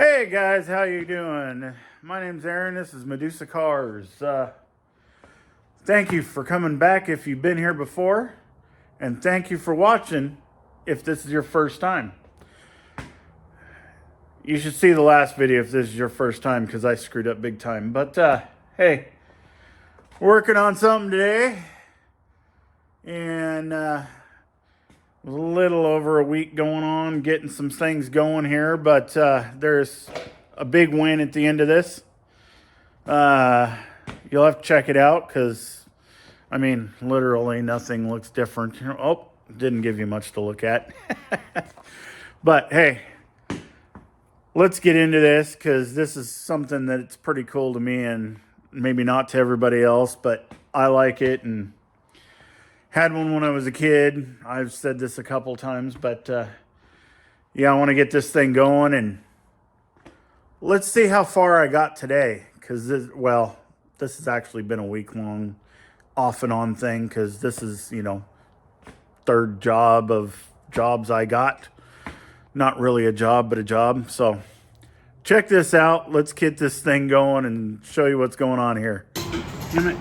Hey guys, how you doing? My name's Aaron. This is Medusa Cars. Thank you for coming back if you've been here before, and thank you for watching if this is your first time. You should see the last video if this is your first time because I screwed up big time. But hey, working on something today, and a little over a week going on, getting some things going here, but there's a big win at the end of this. You'll have to check it out because, I mean, literally nothing looks different. Oh, didn't give you much to look at. But hey, let's get into this because this is something that's pretty cool to me and maybe not to everybody else, but I like it and had one when I was a kid. I've said this a couple times, but yeah, I want to get this thing going and let's see how far I got today. Because this has actually been a week-long off and on thing because this is, third job of jobs I got. Not really a job, but a job. So check this out. Let's get this thing going and show you what's going on here. Damn it.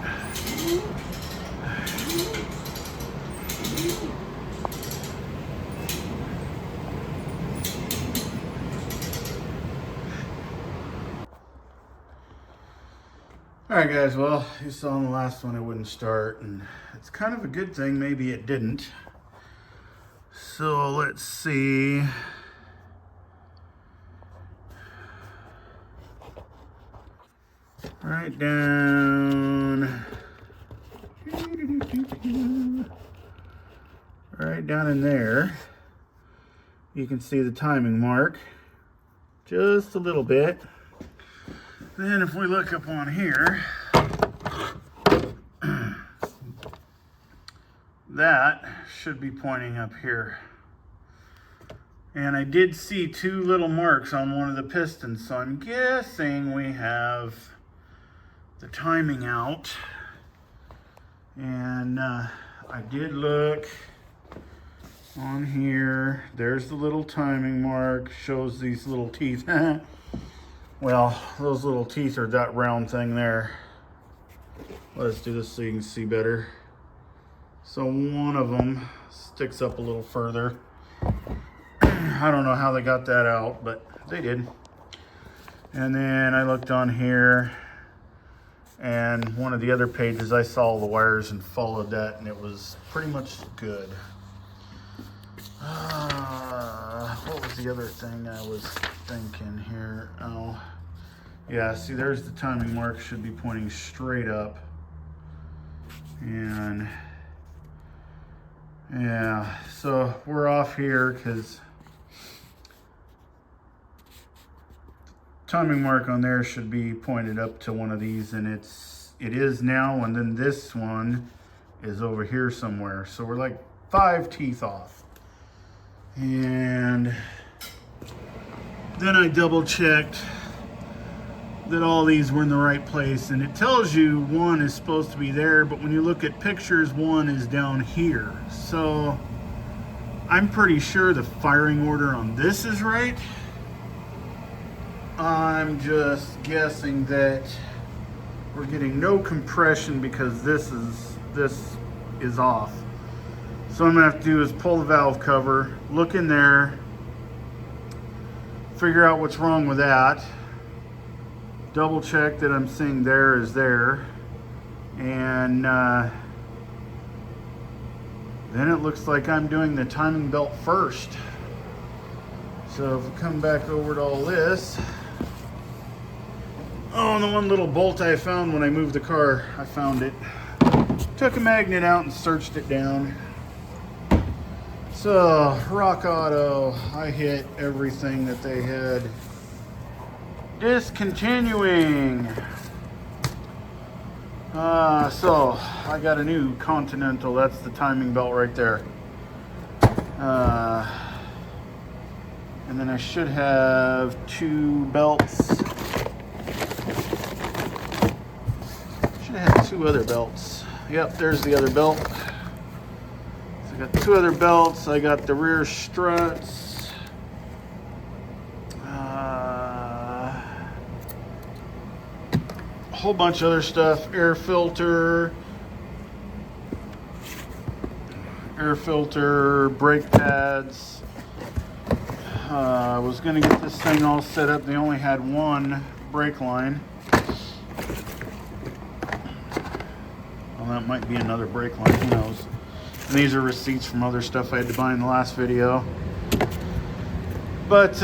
Alright guys, well, you saw in the last one it wouldn't start, and it's kind of a good thing maybe it didn't. So let's see. Right down. Right down in there, you can see the timing mark. Just a little bit. Then if we look up on here, that should be pointing up here. And I did see two little marks on one of the pistons, so I'm guessing we have the timing out. And I did look on here. There's the little timing mark, shows these little teeth. Well, those little teeth are that round thing there. Let's do this so you can see better. So one of them sticks up a little further. I don't know how they got that out, but they did. And then I looked on here, and one of the other pages, I saw all the wires and followed that, and it was pretty much good. What was the other thing I was thinking here? Oh, yeah, see, there's the timing mark, should be pointing straight up. And yeah, so we're off here because timing mark on there should be pointed up to one of these, and it is now, and then this one is over here somewhere. So we're like 5 teeth off. And then I double checked that all these were in the right place, and it tells you one is supposed to be there, but when you look at pictures, one is down here. So I'm pretty sure the firing order on this is right. I'm just guessing that we're getting no compression because this is off. So what I'm gonna have to do is pull the valve cover, look in there, figure out what's wrong with that, double check that I'm seeing there is there, and then it looks like I'm doing the timing belt first. So if we come back over to all this, oh, and the one little bolt I found when I moved the car, I found it. Took a magnet out and searched it down. So, Rock Auto, I hit everything that they had. Discontinuing. So, I got a new Continental. That's the timing belt right there. And then I should have 2 belts. Should have had 2 other belts. Yep, there's the other belt. So I got 2 other belts. I got the rear struts. whole bunch of other stuff. Air filter, brake pads. I was going to get this thing all set up. They only had one brake line. Well, that might be another brake line, who knows. And these are receipts from other stuff I had to buy in the last video. But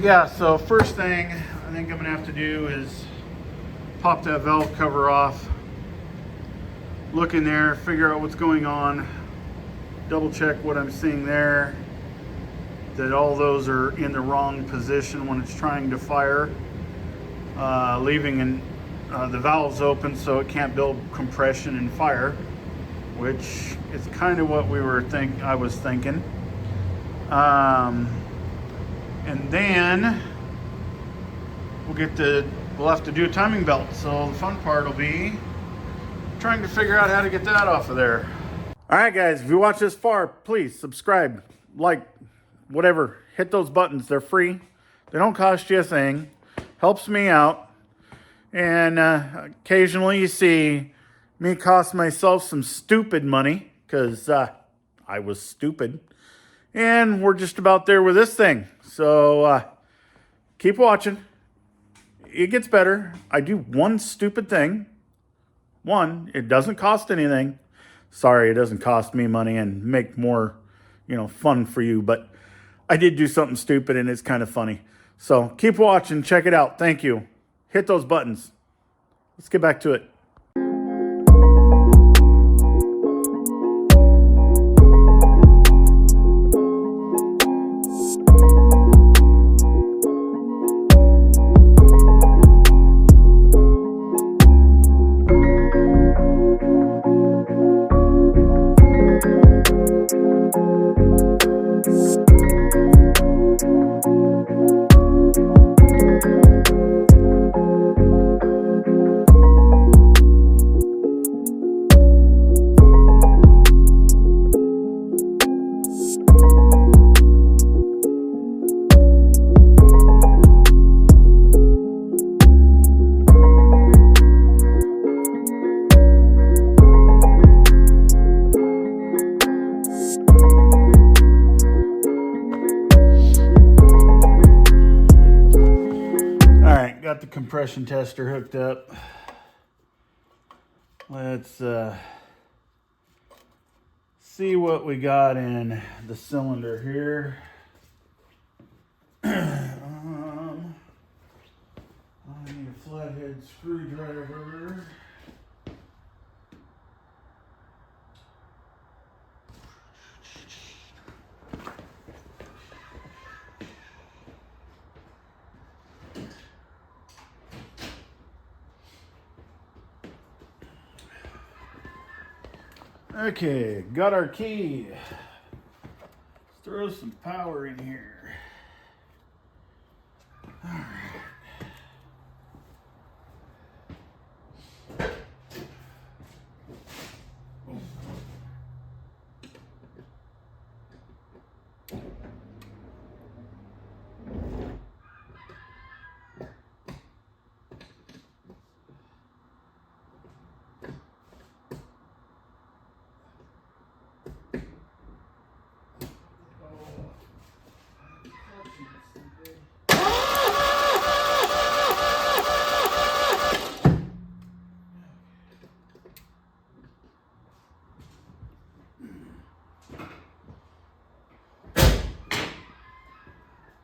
yeah, so first thing I think I'm gonna have to do is pop that valve cover off, look in there, figure out what's going on, double check what I'm seeing there, that all those are in the wrong position when it's trying to fire, leaving the valves open so it can't build compression and fire, which is kind of what I was thinking. And then we'll have to do a timing belt. So the fun part will be trying to figure out how to get that off of there. All right, guys, if you watch this far, please subscribe, like, whatever. Hit those buttons. They're free. They don't cost you a thing. Helps me out. And occasionally you see me cost myself some stupid money because I was stupid. And we're just about there with this thing. So keep watching. It gets better. I do one stupid thing. It doesn't cost anything. Sorry, it doesn't cost me money and make more, fun for you. But I did do something stupid and it's kind of funny. So keep watching. Check it out. Thank you. Hit those buttons. Let's get back to it. Got the compression tester hooked up. Let's see what we got in the cylinder here. I need a flathead screwdriver. Okay, got our key. Let's throw some power in here. All right.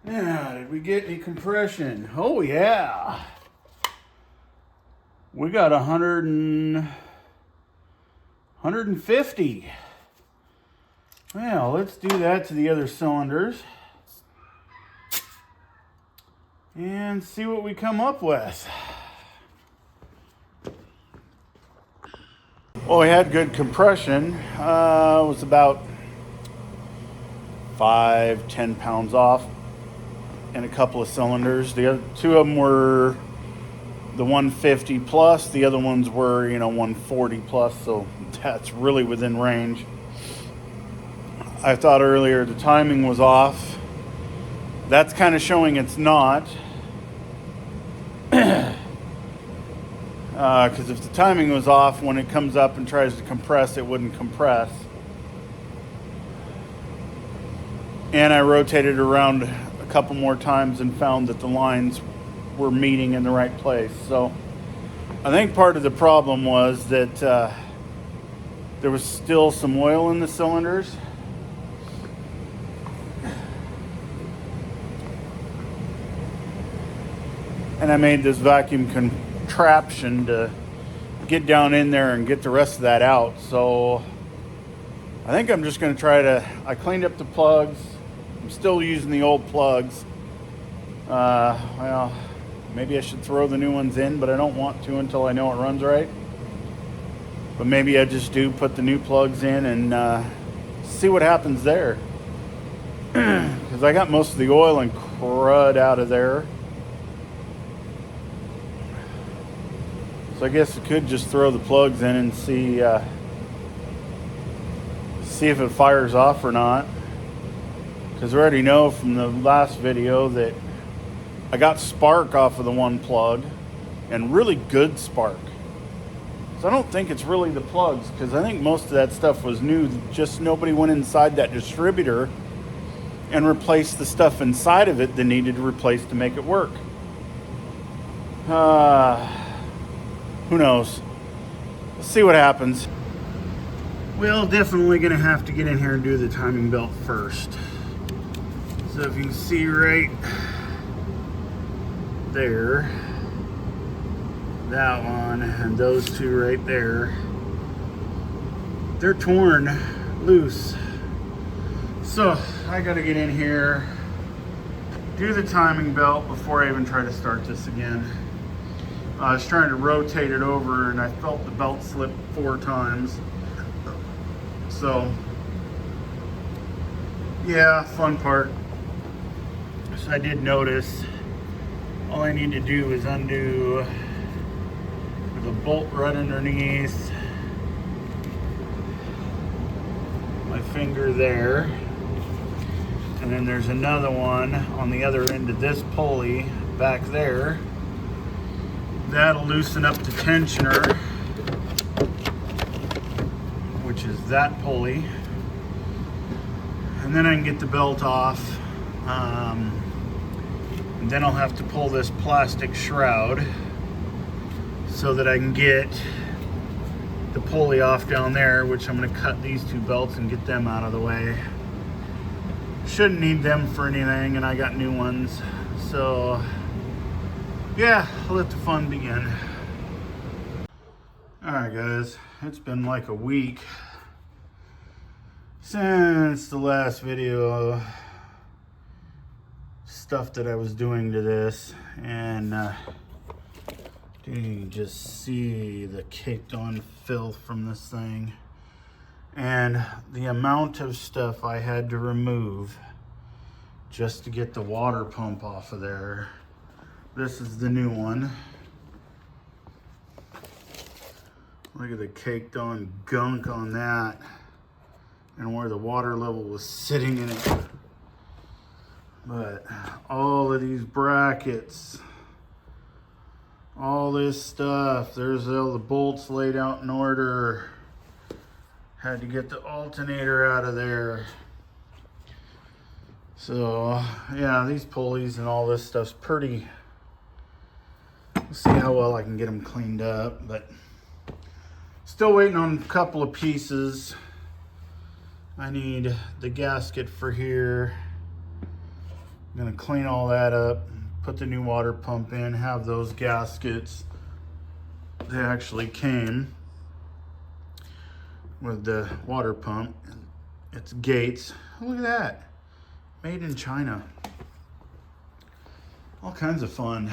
Now, did we get any compression? Oh, yeah. We got 150. Well, let's do that to the other cylinders and see what we come up with. Well, we had good compression. It was about 5-10 pounds off in a couple of cylinders. The other two of them were the 150 plus. The other ones were, 140 plus. So that's really within range. I thought earlier the timing was off. That's kind of showing it's not. Because if the timing was off, when it comes up and tries to compress, it wouldn't compress. And I rotated around a couple more times and found that the lines were meeting in the right place. So I think part of the problem was that there was still some oil in the cylinders. And I made this vacuum contraption to get down in there and get the rest of that out. So I think I'm just going to I cleaned up the plugs. I'm still using the old plugs. Well, maybe I should throw the new ones in, but I don't want to until I know it runs right. But maybe I just do put the new plugs in and see what happens there. Because I got most of the oil and crud out of there. So I guess I could just throw the plugs in and see if it fires off or not. Because I already know from the last video that I got spark off of the one plug, and really good spark. So I don't think it's really the plugs, because I think most of that stuff was new. Just nobody went inside that distributor and replaced the stuff inside of it that needed to replace to make it work. Who knows? Let's see what happens. Well, definitely gonna have to get in here and do the timing belt first. So if you can see right there, that one and those two right there, they're torn loose. So I gotta get in here, do the timing belt before I even try to start this again. I was trying to rotate it over and I felt the belt slip 4 times. So yeah, fun part. So I did notice all I need to do is undo the bolt right underneath my finger there. And then there's another one on the other end of this pulley back there. That'll loosen up the tensioner, which is that pulley. And then I can get the belt off. And then I'll have to pull this plastic shroud so that I can get the pulley off down there, which I'm going to cut these 2 belts and get them out of the way. Shouldn't need them for anything, and I got new ones. So yeah, I'll let the fun begin. Alright guys, it's been like a week since the last video stuff that I was doing to this, and you can just see the caked on filth from this thing and the amount of stuff I had to remove just to get the water pump off of there. This is the new one. Look at the caked on gunk on that and where the water level was sitting in it. But all of these brackets, all this stuff, there's all the bolts laid out in order. Had to get the alternator out of there. So yeah, these pulleys and all this stuff's pretty. We'll see how well I can get them cleaned up, but still waiting on a couple of pieces. I need the gasket for here. I'm gonna clean all that up, put the new water pump in, have those gaskets. They actually came with the water pump. It's gates. Oh, look at that. Made in China. All kinds of fun.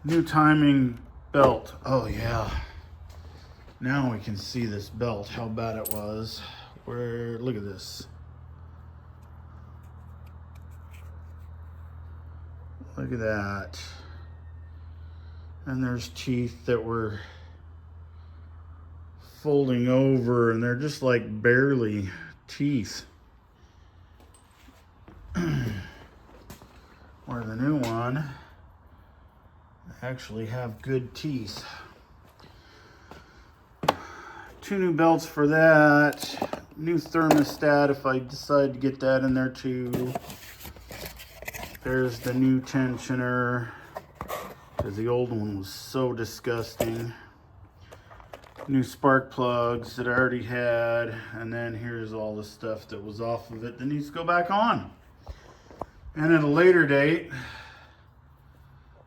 New timing belt. Oh yeah. Now we can see this belt, how bad it was. Look at this. Look at that. And there's teeth that were folding over, and they're just like barely teeth. Where the new one, actually have good teeth. 2 new belts for that. New thermostat if I decide to get that in there too. There's the new tensioner, because the old one was so disgusting. New spark plugs that I already had, and then here's all the stuff that was off of it that needs to go back on. And at a later date,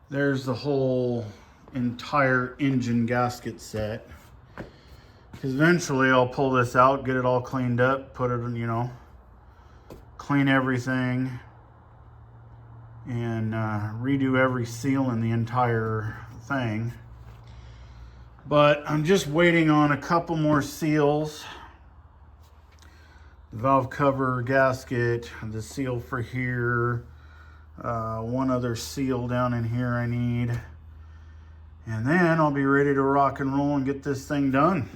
there's the whole entire engine gasket set. Because eventually I'll pull this out, get it all cleaned up, put it in, you know, clean everything, and redo every seal in the entire thing. But I'm just waiting on a couple more seals. The valve cover gasket, the seal for here, one other seal down in here I need. And then I'll be ready to rock and roll and get this thing done.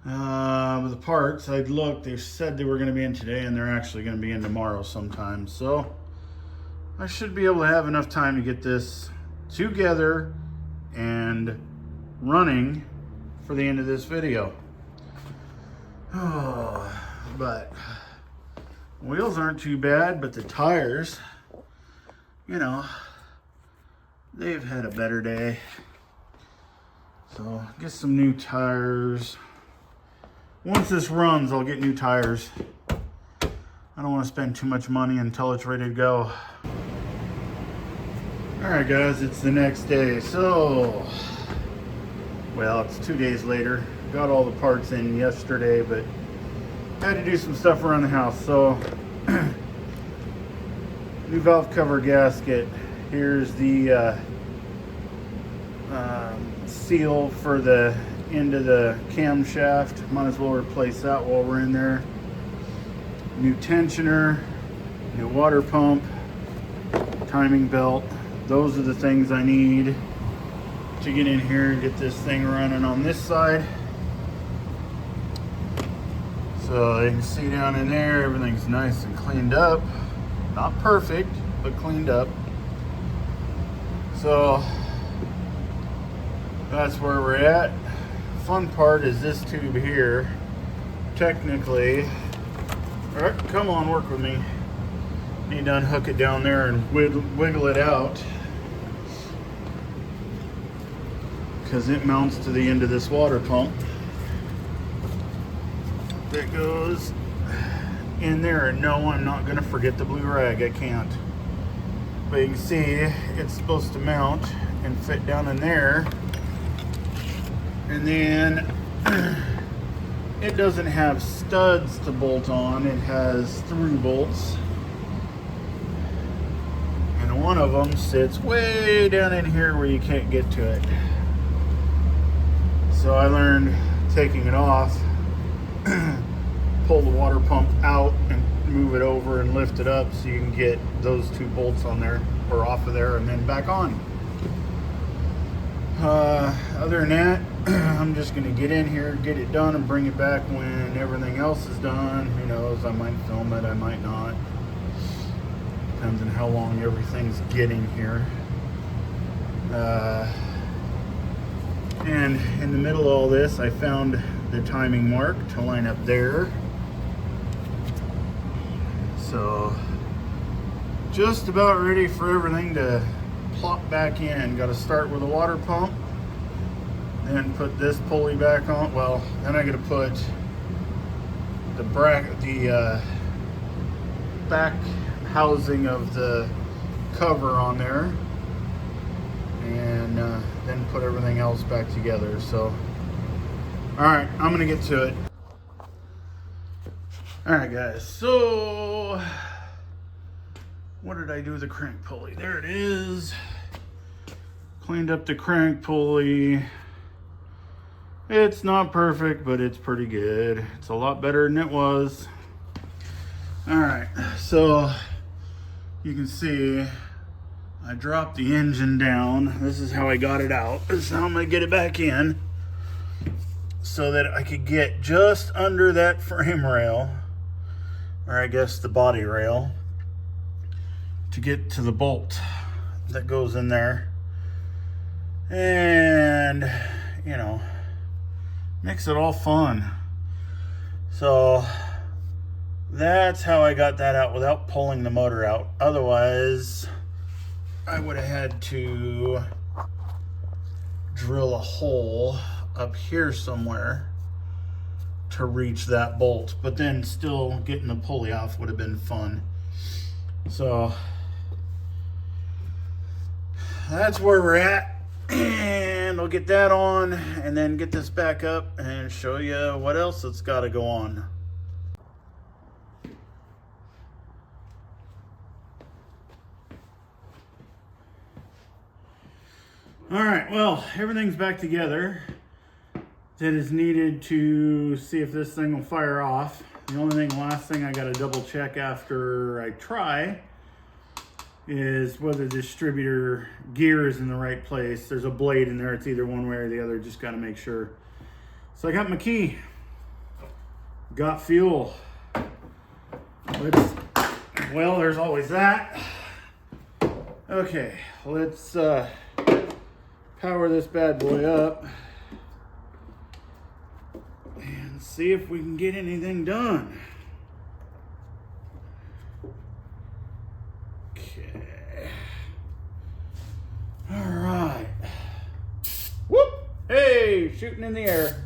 With the parts, I'd looked, they said they were going to be in today, and they're actually going to be in tomorrow sometime. So I should be able to have enough time to get this together and running for the end of this video. Oh, but wheels aren't too bad, but the tires, you know, they've had a better day. So get some new tires. Once this runs, I'll get new tires. I don't want to spend too much money until it's ready to go. Alright guys, it's the next day. So, well, it's 2 days later. Got all the parts in yesterday, but had to do some stuff around the house. So, new valve cover gasket. Here's the seal for the end of the camshaft. Might as well replace that while we're in there. New tensioner, new water pump, timing belt. Those are the things I need to get in here and get this thing running on this side. So you can see down in there, everything's nice and cleaned up. Not perfect, but cleaned up. So that's where we're at. Fun part is this tube here. Technically, all right, come on, work with me. Need to unhook it down there and wiggle it out, because it mounts to the end of this water pump that goes in there. And no, I'm not going to forget the blue rag. I can't. But you can see it's supposed to mount and fit down in there. And then it doesn't have studs to bolt on. It has through bolts. And one of them sits way down in here where you can't get to it. So I learned taking it off, pull the water pump out and move it over and lift it up so you can get those 2 bolts on there or off of there and then back on. Other than that, I'm just going to get in here, get it done, and bring it back when everything else is done. Who knows, I might film it, I might not. Depends on how long everything's getting here. And in the middle of all this, I found the timing mark to line up there. So, just about ready for everything to plop back in. Got to start with a water pump, then put this pulley back on. Well, then I got to put the back housing of the cover on there, and then put everything else back together. So, all right, I'm gonna get to it. All right, guys. So, what did I do with the crank pulley? There it is. Cleaned up the crank pulley. It's not perfect, but it's pretty good. It's a lot better than it was. All right, so you can see I dropped the engine down. This is how I got it out. This is how I'm gonna get it back in, so that I could get just under that frame rail, or I guess the body rail, to get to the bolt that goes in there. and, you know, makes it all fun. So that's how I got that out without pulling the motor out. Otherwise, I would have had to drill a hole up here somewhere to reach that bolt, but then still getting the pulley off would have been fun. So that's where we're at, and I'll get that on and then get this back up and show you what else it's got to go on. All right, well, everything's back together that is needed to see if this thing will fire off. The only thing, last thing I got to double check after I try is whether the distributor gear is in the right place. There's a blade in there. It's either one way or the other. Just got to make sure. So I got my key. Got fuel. Well, there's always that. Okay, let's power this bad boy up and see if we can get anything done. Okay. All right. Whoop! Hey, shooting in the air.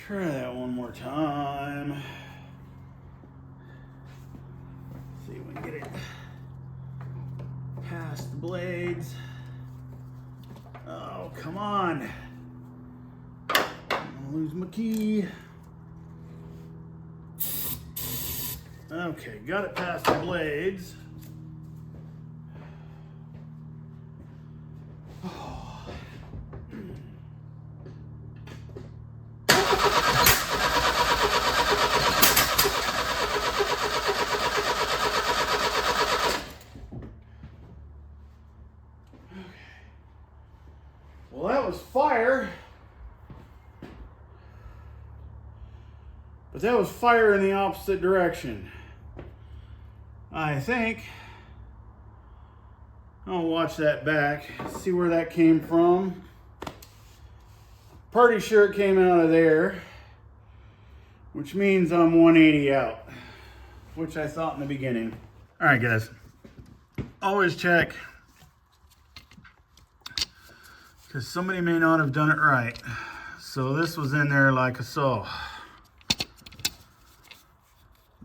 Try that one more time. See if we can get it past the blades. Oh, come on. I'm gonna lose my key. Okay, got it past the blades. Well, that was fire. But that was fire in the opposite direction. I think I'll watch that back, see where that came from. Pretty sure it came out of there, which means I'm 180 out, which I thought in the beginning. All right, guys, always check, because somebody may not have done it right. So this was in there like so.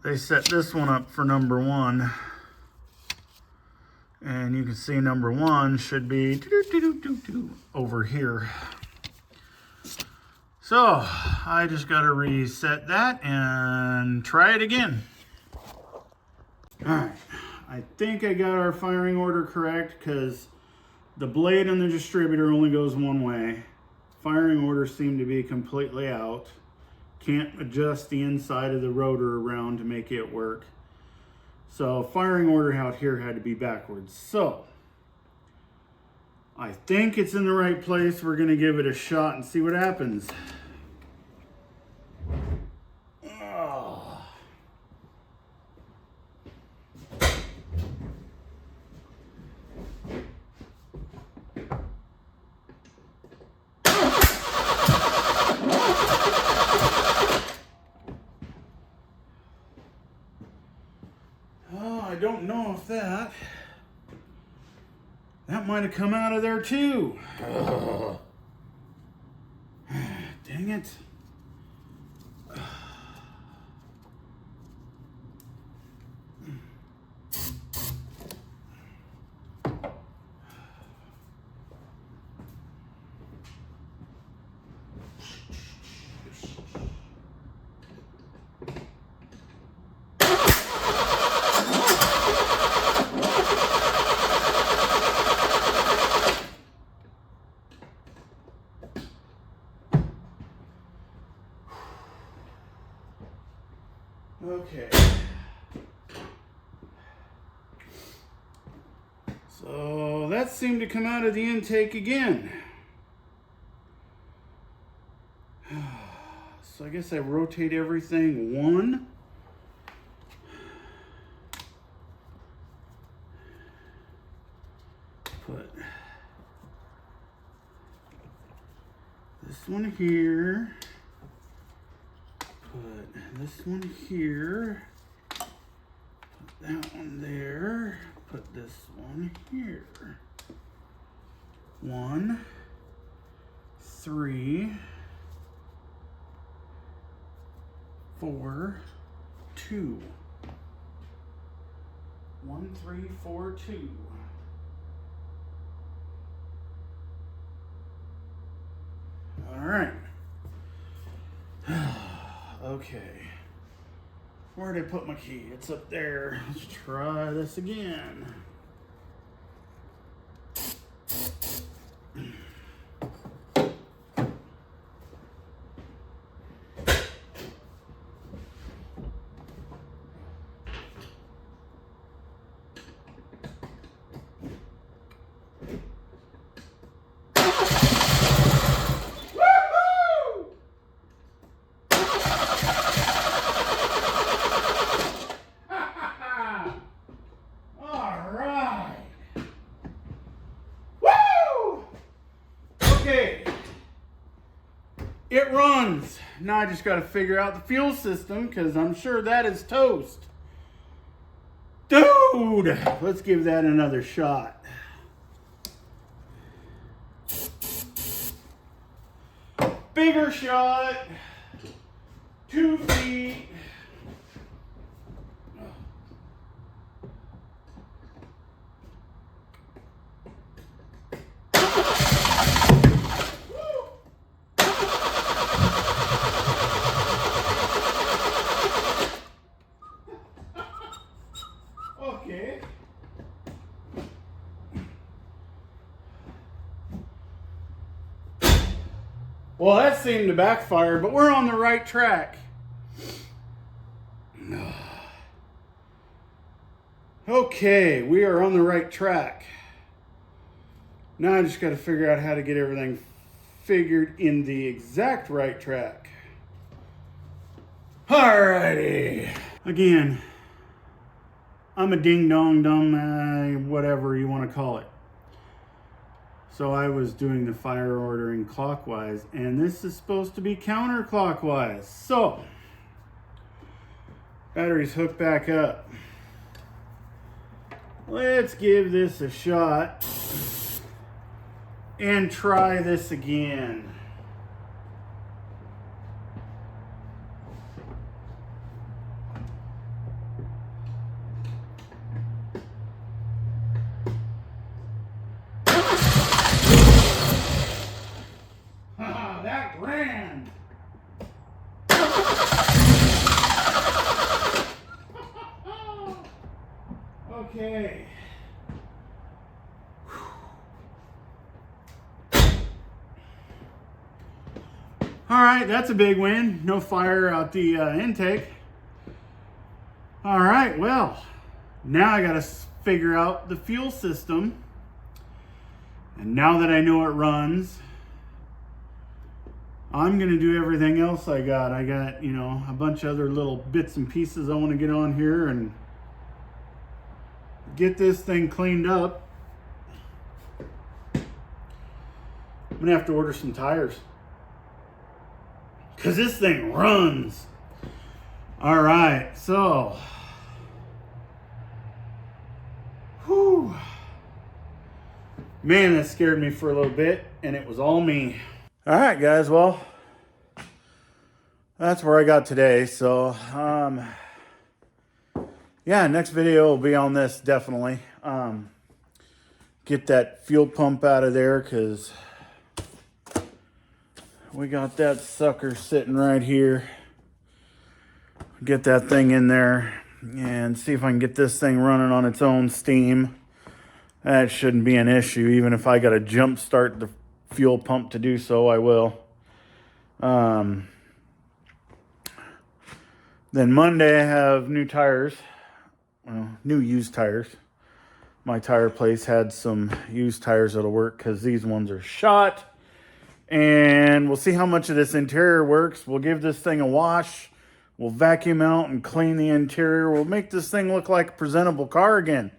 They set this one up for number 1. And you can see number 1 should be over here. So I just got to reset that and try it again. All right, I think I got our firing order correct, because the blade on the distributor only goes one way. Firing order seemed to be completely out. Can't adjust the inside of the rotor around to make it work. So firing order out here had to be backwards. So I think it's in the right place. We're gonna give it a shot and see what happens. Oh. I don't know if that might have come out of there too. Dang it. Okay. So that seemed to come out of the intake again. So I guess I rotate everything one. Put this one here. Put this one here. Put that one there. Put this one here. 1, 3, 4, 2. 1, 3, 4, 2. All right. Okay. Where did I put my key? It's up there. Let's try this again. It runs. Now I just got to figure out the fuel system because I'm sure that is toast. Dude, let's give that another shot. Bigger shot. 2 feet. Okay. Well, that seemed to backfire, but we're on the right track. Okay, we are on the right track. Now I just got to figure out how to get everything figured in the exact right track. Alrighty. Again, I'm a ding-dong dumb, whatever you want to call it. So I was doing the fire ordering clockwise, and this is supposed to be counterclockwise. So, battery's hooked back up. Let's give this a shot and try this again. That ran. Okay. All right, that's a big win. No fire out the intake. All right, well, now I got to figure out the fuel system. And now that I know it runs, I'm going to do everything else I got. I got, you know, a bunch of other little bits and pieces I want to get on here and get this thing cleaned up. I'm going to have to order some tires, because this thing runs. All right, so. Whew. Man, that scared me for a little bit, and it was all me. All right, guys, well, that's where I got today. So, yeah, next video will be on this, definitely. Get that fuel pump out of there, because we got that sucker sitting right here. Get that thing in there and see if I can get this thing running on its own steam. That shouldn't be an issue. Even if I got to jump start the fuel pump to do so, I will. Then Monday I have new tires, well, new used tires. My tire place had some used tires that'll work because these ones are shot. And we'll see how much of this interior works. We'll give this thing a wash. We'll vacuum out and clean the interior. We'll make this thing look like a presentable car again.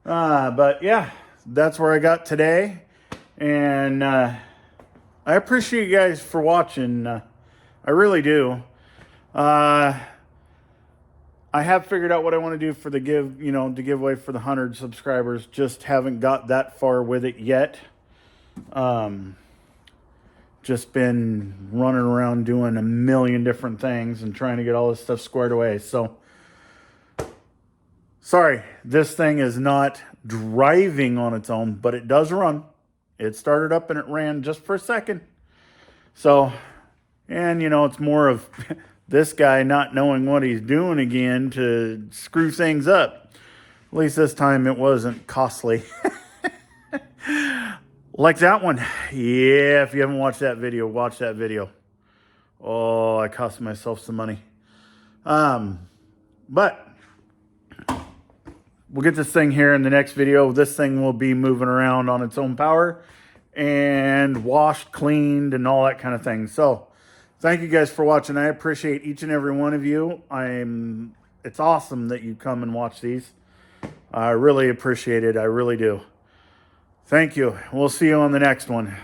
But yeah, that's where I got today. And I appreciate you guys for watching. I really do. I have figured out what I want to do for the giveaway for the 100 subscribers. Just haven't got that far with it yet. Just been running around doing a million different things and trying to get all this stuff squared away. So, sorry, this thing is not driving on its own, but it does run. It started up and it ran just for a second. So, and it's more of this guy not knowing what he's doing again to screw things up. At least this time it wasn't costly. Like that one. Yeah, if you haven't watched that video, watch that video. Oh, I cost myself some money. But we'll get this thing here in the next video. This thing will be moving around on its own power and washed, cleaned, and all that kind of thing. So, thank you guys for watching. I appreciate each and every one of you. It's awesome that you come and watch these. I really appreciate it. I really do. Thank you. We'll see you on the next one.